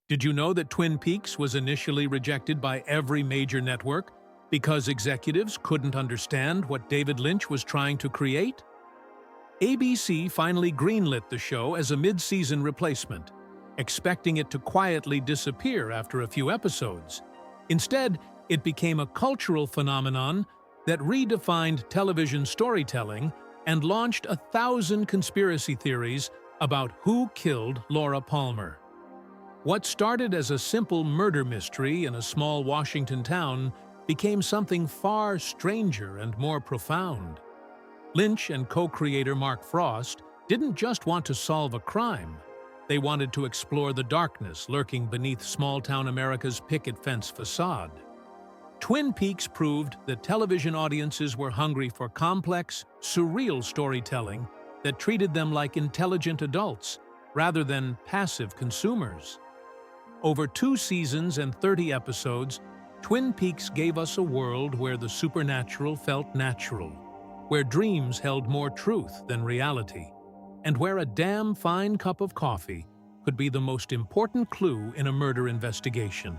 Did you know that Twin Peaks was initially rejected by every major network because executives couldn't understand what David Lynch was trying to create? ABC finally greenlit the show as a mid-season replacement, expecting it to quietly disappear after a few episodes. Instead, it became a cultural phenomenon that redefined television storytelling and launched 1,000 conspiracy theories about who killed Laura Palmer. What started as a simple murder mystery in a small Washington town became something far stranger and more profound. Lynch and co-creator Mark Frost didn't just want to solve a crime. They wanted to explore the darkness lurking beneath small-town America's picket fence facade. Twin Peaks proved that television audiences were hungry for complex, surreal storytelling that treated them like intelligent adults rather than passive consumers. Over 2 seasons and 30 episodes, Twin Peaks gave us a world where the supernatural felt natural, where dreams held more truth than reality, and where a damn fine cup of coffee could be the most important clue in a murder investigation.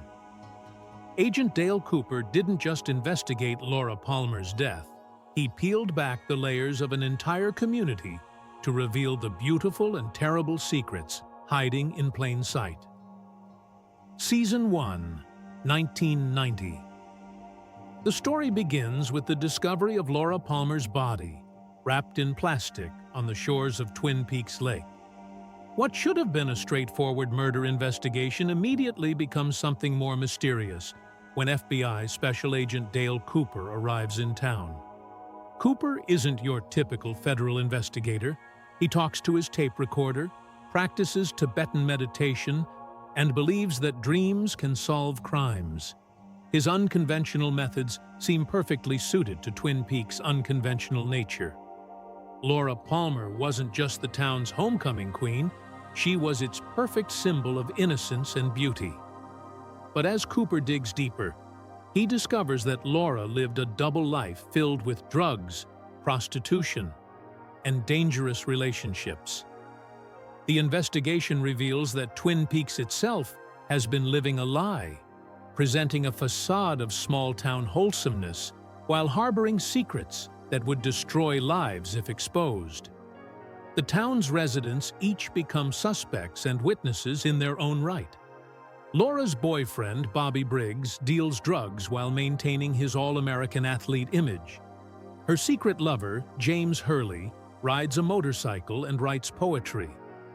Agent Dale Cooper didn't just investigate Laura Palmer's death. He peeled back the layers of an entire community to reveal the beautiful and terrible secrets hiding in plain sight. Season 1, 1990. The story begins with the discovery of Laura Palmer's body, wrapped in plastic on the shores of Twin Peaks Lake. What should have been a straightforward murder investigation immediately becomes something more mysterious when FBI Special Agent Dale Cooper arrives in town. Cooper isn't your typical federal investigator. He talks to his tape recorder, practices Tibetan meditation, and believes that dreams can solve crimes. His unconventional methods seem perfectly suited to Twin Peaks' unconventional nature. Laura Palmer wasn't just the town's homecoming queen, she was its perfect symbol of innocence and beauty. But as Cooper digs deeper, he discovers that Laura lived a double life filled with drugs, prostitution, and dangerous relationships. The investigation reveals that Twin Peaks itself has been living a lie, presenting a facade of small-town wholesomeness while harboring secrets that would destroy lives if exposed. The town's residents each become suspects and witnesses in their own right. Laura's boyfriend, Bobby Briggs, deals drugs while maintaining his all-American athlete image. Her secret lover, James Hurley, rides a motorcycle and writes poetry,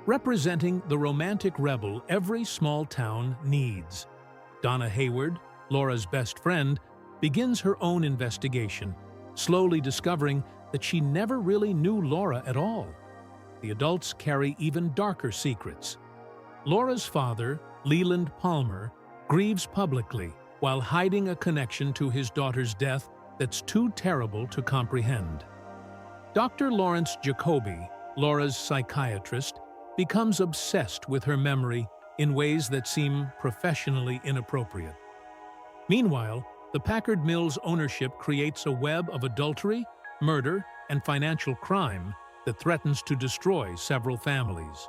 representing the romantic rebel every small town needs. Donna Hayward, Laura's best friend, begins her own investigation, slowly discovering that she never really knew Laura at all. The adults carry even darker secrets. Laura's father, Leland Palmer, grieves publicly while hiding a connection to his daughter's death that's too terrible to comprehend. Dr. Lawrence Jacoby, Laura's psychiatrist, becomes obsessed with her memory in ways that seem professionally inappropriate. Meanwhile, the Packard Mills ownership creates a web of adultery, murder, and financial crime that threatens to destroy several families.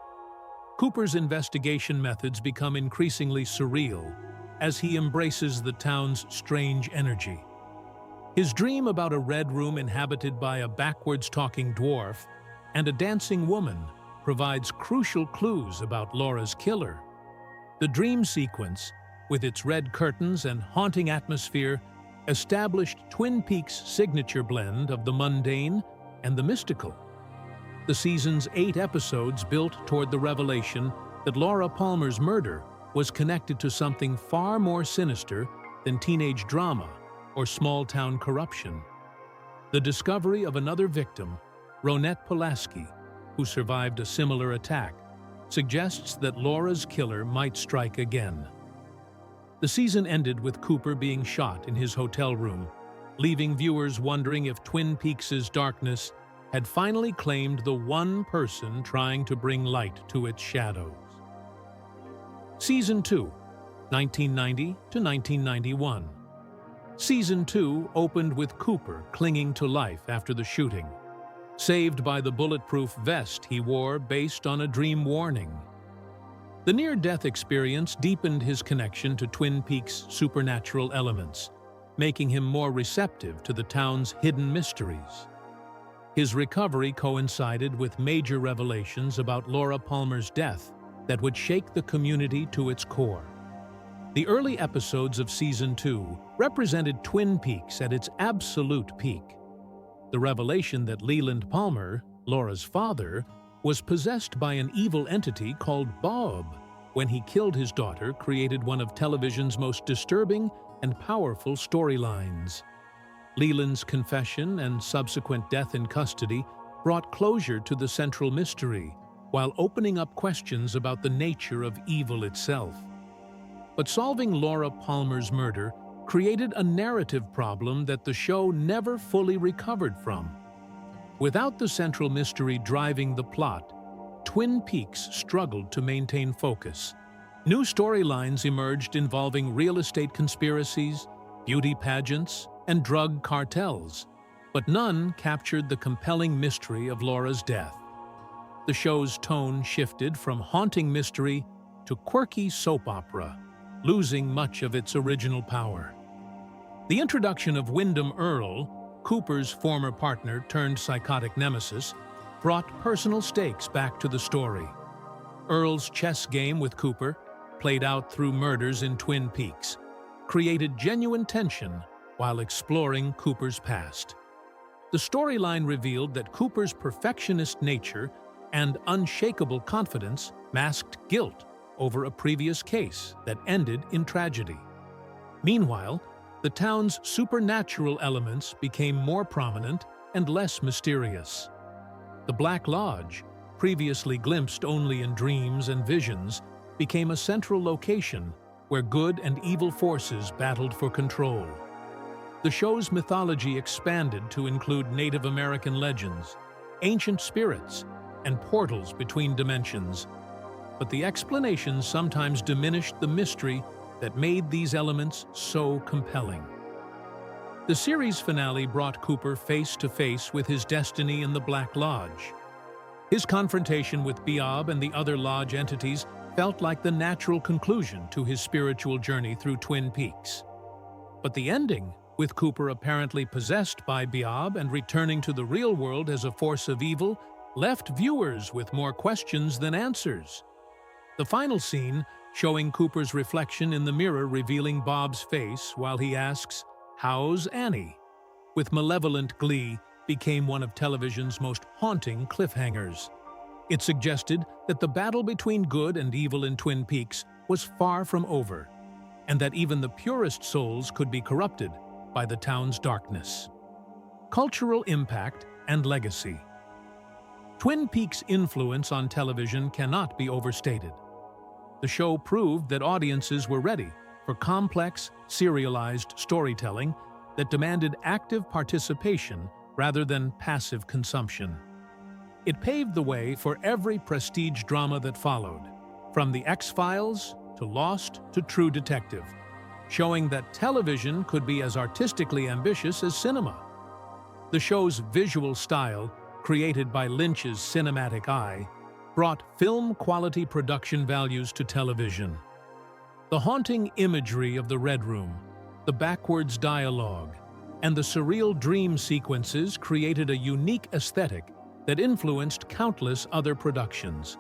Cooper's investigation methods become increasingly surreal as he embraces the town's strange energy. His dream about a red room inhabited by a backwards-talking dwarf and a dancing woman provides crucial clues about Laura's killer. The dream sequence, with its red curtains and haunting atmosphere, established Twin Peaks' signature blend of the mundane and the mystical. The season's 8 episodes built toward the revelation that Laura Palmer's murder was connected to something far more sinister than teenage drama or small-town corruption. The discovery of another victim, Ronette Pulaski, who survived a similar attack, suggests that Laura's killer might strike again. The season ended with Cooper being shot in his hotel room, leaving viewers wondering if Twin Peaks' darkness had finally claimed the one person trying to bring light to its shadows. Season 2, 1990 to 1991. Season 2 opened with Cooper clinging to life after the shooting, saved by the bulletproof vest he wore based on a dream warning. The near-death experience deepened his connection to Twin Peaks' supernatural elements, making him more receptive to the town's hidden mysteries. His recovery coincided with major revelations about Laura Palmer's death that would shake the community to its core. The early episodes of Season 2 represented Twin Peaks at its absolute peak. The revelation that Leland Palmer, Laura's father, was possessed by an evil entity called Bob when he killed his daughter created one of television's most disturbing and powerful storylines. Leland's confession and subsequent death in custody brought closure to the central mystery, while opening up questions about the nature of evil itself. But solving Laura Palmer's murder created a narrative problem that the show never fully recovered from. Without the central mystery driving the plot, Twin Peaks struggled to maintain focus. New storylines emerged involving real estate conspiracies, beauty pageants, and drug cartels, but none captured the compelling mystery of Laura's death. The show's tone shifted from haunting mystery to quirky soap opera, losing much of its original power. The introduction of Wyndham Earle, Cooper's former partner turned psychotic nemesis, brought personal stakes back to the story. Earle's chess game with Cooper, played out through murders in Twin Peaks, created genuine tension while exploring Cooper's past. The storyline revealed that Cooper's perfectionist nature and unshakable confidence masked guilt over a previous case that ended in tragedy. Meanwhile, the town's supernatural elements became more prominent and less mysterious. The Black Lodge, previously glimpsed only in dreams and visions, became a central location where good and evil forces battled for control. The show's mythology expanded to include Native American legends, ancient spirits, and portals between dimensions. But the explanations sometimes diminished the mystery that made these elements so compelling. The series finale brought Cooper face to face with his destiny in the Black Lodge. His confrontation with Bob and the other Lodge entities felt like the natural conclusion to his spiritual journey through Twin Peaks. But the ending, with Cooper apparently possessed by Bob and returning to the real world as a force of evil, left viewers with more questions than answers. The final scene, showing Cooper's reflection in the mirror revealing Bob's face while he asks, "How's Annie?" with malevolent glee, became one of television's most haunting cliffhangers. It suggested that the battle between good and evil in Twin Peaks was far from over, and that even the purest souls could be corrupted by the town's darkness. Cultural impact and legacy. Twin Peaks' influence on television cannot be overstated. The show proved that audiences were ready for complex, serialized storytelling that demanded active participation rather than passive consumption. It paved the way for every prestige drama that followed, from The X-Files to Lost to True Detective, showing that television could be as artistically ambitious as cinema. The show's visual style, created by Lynch's cinematic eye, brought film-quality production values to television. The haunting imagery of the Red Room, the backwards dialogue, and the surreal dream sequences created a unique aesthetic that influenced countless other productions.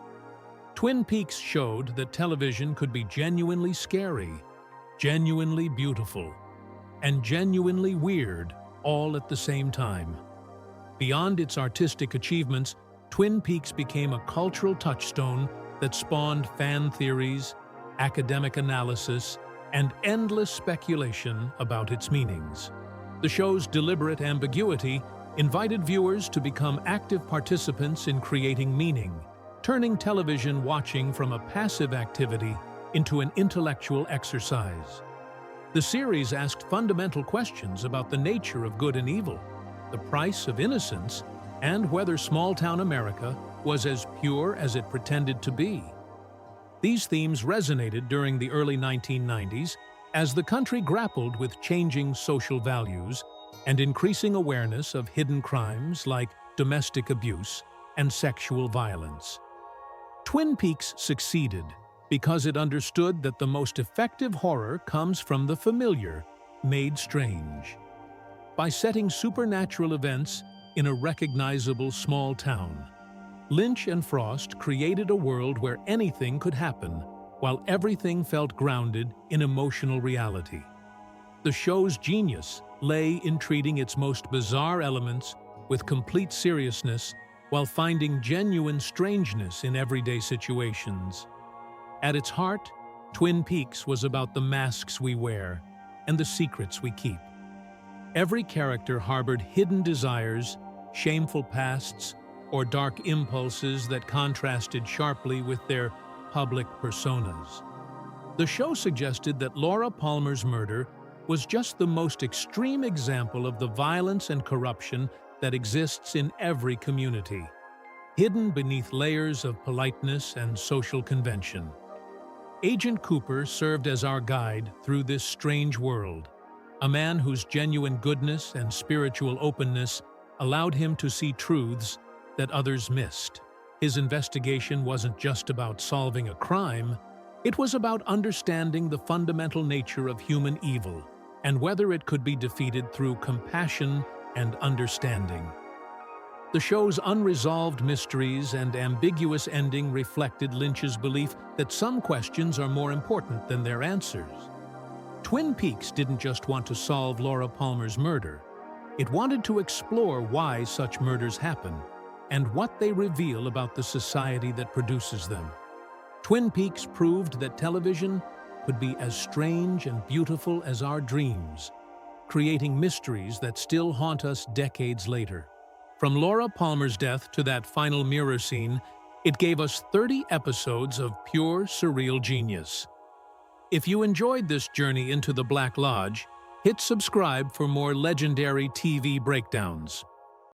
Twin Peaks showed that television could be genuinely scary, genuinely beautiful, and genuinely weird all at the same time. Beyond its artistic achievements, Twin Peaks became a cultural touchstone that spawned fan theories, academic analysis, and endless speculation about its meanings. The show's deliberate ambiguity invited viewers to become active participants in creating meaning, turning television watching from a passive activity into an intellectual exercise. The series asked fundamental questions about the nature of good and evil, the price of innocence, and whether small-town America was as pure as it pretended to be. These themes resonated during the early 1990s as the country grappled with changing social values and increasing awareness of hidden crimes like domestic abuse and sexual violence. Twin Peaks succeeded because it understood that the most effective horror comes from the familiar, made strange. By setting supernatural events in a recognizable small town, Lynch and Frost created a world where anything could happen, while everything felt grounded in emotional reality. The show's genius lay in treating its most bizarre elements with complete seriousness while finding genuine strangeness in everyday situations. At its heart, Twin Peaks was about the masks we wear and the secrets we keep. Every character harbored hidden desires, shameful pasts, or dark impulses that contrasted sharply with their public personas. The show suggested that Laura Palmer's murder was just the most extreme example of the violence and corruption that exists in every community, hidden beneath layers of politeness and social convention. Agent Cooper served as our guide through this strange world, a man whose genuine goodness and spiritual openness allowed him to see truths that others missed. His investigation wasn't just about solving a crime, it was about understanding the fundamental nature of human evil and whether it could be defeated through compassion and understanding. The show's unresolved mysteries and ambiguous ending reflected Lynch's belief that some questions are more important than their answers. Twin Peaks didn't just want to solve Laura Palmer's murder. It wanted to explore why such murders happen and what they reveal about the society that produces them. Twin Peaks proved that television could be as strange and beautiful as our dreams, creating mysteries that still haunt us decades later. From Laura Palmer's death to that final mirror scene, it gave us 30 episodes of pure, surreal genius. If you enjoyed this journey into the Black Lodge, hit subscribe for more legendary TV breakdowns.